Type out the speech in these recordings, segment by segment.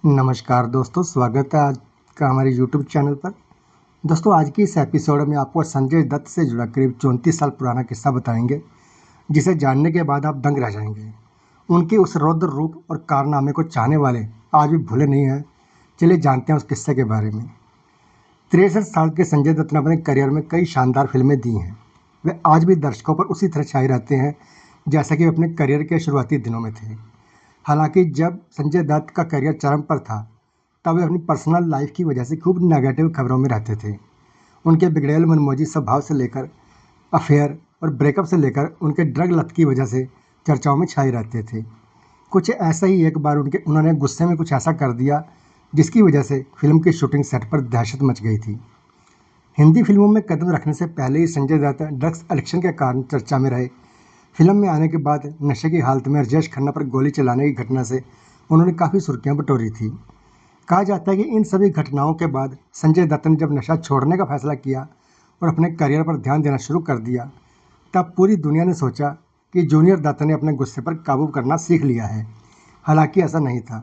नमस्कार दोस्तों, स्वागत है आज का हमारे यूट्यूब चैनल पर। दोस्तों, आज की इस एपिसोड में आपको संजय दत्त से जुड़ा करीब 34 साल पुराना किस्सा बताएंगे, जिसे जानने के बाद आप दंग रह जाएंगे। उनके उस रौद्र रूप और कारनामे को चाहने वाले आज भी भूले नहीं हैं। चलिए जानते हैं उस किस्से के बारे में। 63 साल के संजय दत्त ने अपने करियर में कई शानदार फिल्में दी हैं। वे आज भी दर्शकों पर उसी तरह छाए रहते हैं जैसा कि वे अपने करियर के शुरुआती दिनों में थे। हालांकि जब संजय दत्त का करियर चरम पर था, तब वे अपनी पर्सनल लाइफ की वजह से खूब नेगेटिव खबरों में रहते थे। उनके बिगड़ैल मनमौजी स्वभाव से लेकर अफेयर और ब्रेकअप से लेकर उनके ड्रग लत की वजह से चर्चाओं में छाए रहते थे। कुछ ऐसा ही एक बार उन्होंने गुस्से में कुछ ऐसा कर दिया जिसकी वजह से फिल्म की शूटिंग सेट पर दहशत मच गई थी। हिंदी फिल्मों में कदम रखने से पहले ही संजय दत्त ड्रग्स एडिक्शन के कारण चर्चा में रहे। फिल्म में आने के बाद नशे की हालत में राजेश खन्ना पर गोली चलाने की घटना से उन्होंने काफ़ी सुर्खियां बटोरी थी। कहा जाता है कि इन सभी घटनाओं के बाद संजय दत्त ने जब नशा छोड़ने का फैसला किया और अपने करियर पर ध्यान देना शुरू कर दिया, तब पूरी दुनिया ने सोचा कि जूनियर दत्त ने अपने गुस्से पर काबू करना सीख लिया है। हालांकि ऐसा नहीं था,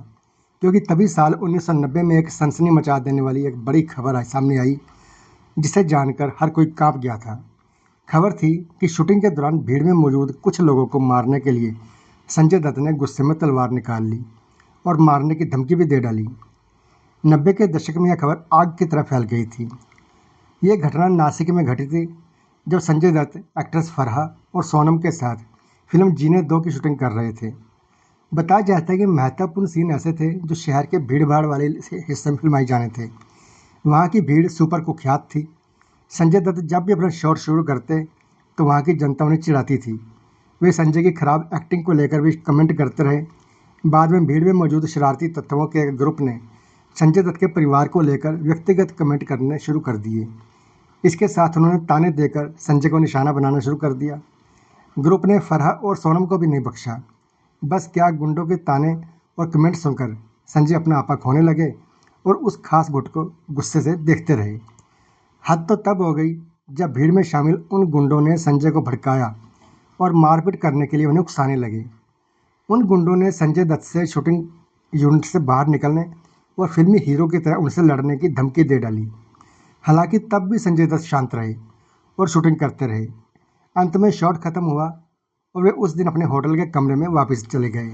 क्योंकि तभी साल 1990 में एक सनसनी मचा देने वाली एक बड़ी खबर सामने आई, जिसे जानकर हर कोई कांप गया था। खबर थी कि शूटिंग के दौरान भीड़ में मौजूद कुछ लोगों को मारने के लिए संजय दत्त ने गुस्से में तलवार निकाल ली और मारने की धमकी भी दे डाली। 90 के दशक में यह खबर आग की तरह फैल गई थी। ये घटना नासिक में घटी थी, जब संजय दत्त एक्ट्रेस फरहा और सोनम के साथ फिल्म जीने दो की शूटिंग कर रहे थे। बताया जाता है कि महत्वपूर्ण सीन ऐसे थे जो शहर के भीड़ भाड़ वाले हिस्से में फिल्माए जाने थे। वहाँ की भीड़ सुपर कुख्यात थी। संजय दत्त जब भी अपना शॉट शुरू करते तो वहाँ की जनता उन्हें चिढ़ाती थी। वे संजय की खराब एक्टिंग को लेकर भी कमेंट करते रहे। बाद में भीड़ में मौजूद शरारती तत्वों के एक ग्रुप ने संजय दत्त के परिवार को लेकर व्यक्तिगत कमेंट करने शुरू कर दिए। इसके साथ उन्होंने ताने देकर संजय को निशाना बनाना शुरू कर दिया। ग्रुप ने फरहा और सोनम को भी नहीं बख्शा। बस क्या, गुंडों के ताने और कमेंट सुनकर संजय अपना आपा खोने लगे और उस खास गुट को गुस्से से देखते रहे। हद तो तब हो गई जब भीड़ में शामिल उन गुंडों ने संजय को भड़काया और मारपीट करने के लिए उन्हें उकसाने लगे। उन गुंडों ने संजय दत्त से शूटिंग यूनिट से बाहर निकलने और फिल्मी हीरो की तरह उनसे लड़ने की धमकी दे डाली। हालांकि तब भी संजय दत्त शांत रहे और शूटिंग करते रहे। अंत में शॉट खत्म हुआ और वे उस दिन अपने होटल के कमरे में वापस चले गए।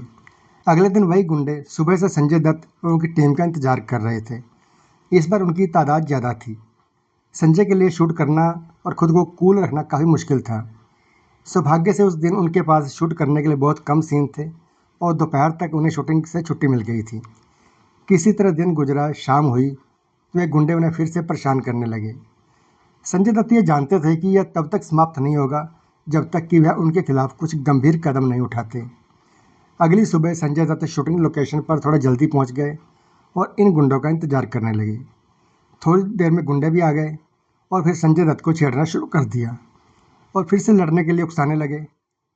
अगले दिन वही गुंडे सुबह से संजय दत्त और उनकी टीम का इंतजार कर रहे थे। इस बार उनकी तादाद ज़्यादा थी। संजय के लिए शूट करना और खुद को कूल रखना काफ़ी मुश्किल था। सौभाग्य से उस दिन उनके पास शूट करने के लिए बहुत कम सीन थे और दोपहर तक उन्हें शूटिंग से छुट्टी मिल गई थी। किसी तरह दिन गुजरा, शाम हुई तो वे गुंडे उन्हें फिर से परेशान करने लगे। संजय दत्त ये जानते थे कि यह तब तक समाप्त नहीं होगा जब तक कि वह उनके खिलाफ कुछ गंभीर कदम नहीं उठाते। अगली सुबह संजय दत्त शूटिंग लोकेशन पर थोड़ा जल्दी पहुंच गए और इन गुंडों का इंतजार करने लगे। थोड़ी देर में गुंडे भी आ गए और फिर संजय दत्त को छेड़ना शुरू कर दिया और फिर से लड़ने के लिए उकसाने लगे।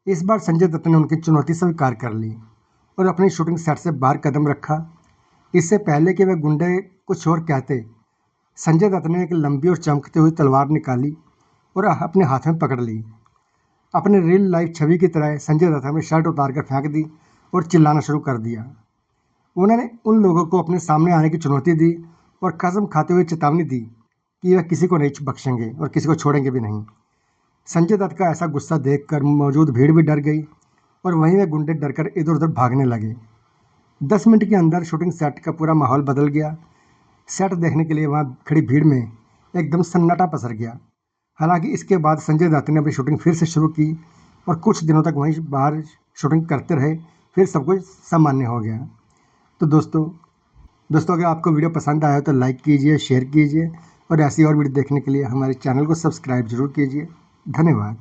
इस बार संजय दत्त ने उनकी चुनौती स्वीकार कर ली और अपनी शूटिंग सेट से बाहर कदम रखा। इससे पहले कि वे गुंडे कुछ और कहते, संजय दत्त ने एक लंबी और चमकती हुई तलवार निकाली और अपने हाथ में पकड़ ली। अपने रियल लाइफ छवि की तरह संजय दत्त ने शर्ट उतार कर फेंक दी और चिल्लाना शुरू कर दिया। उन्होंने उन लोगों को अपने सामने आने की चुनौती दी और कसम खाते हुए चेतावनी दी कि वह किसी को नहीं बख्शेंगे और किसी को छोड़ेंगे भी नहीं। संजय दत्त का ऐसा गुस्सा देखकर मौजूद भीड़ भी डर गई और वहीं वे गुंडे डरकर इधर उधर भागने लगे। 10 मिनट के अंदर शूटिंग सेट का पूरा माहौल बदल गया। सेट देखने के लिए वहां खड़ी भीड़ में एकदम सन्नाटा पसर गया। हालांकि इसके बाद संजय दत्त ने अपनी शूटिंग फिर से शुरू की और कुछ दिनों तक वहीं बाहर शूटिंग करते रहे। फिर सब कुछ सामान्य हो गया। तो दोस्तों अगर आपको वीडियो पसंद आया तो लाइक कीजिए, शेयर कीजिए और ऐसी और वीडियो देखने के लिए हमारे चैनल को सब्सक्राइब जरूर कीजिए। धन्यवाद।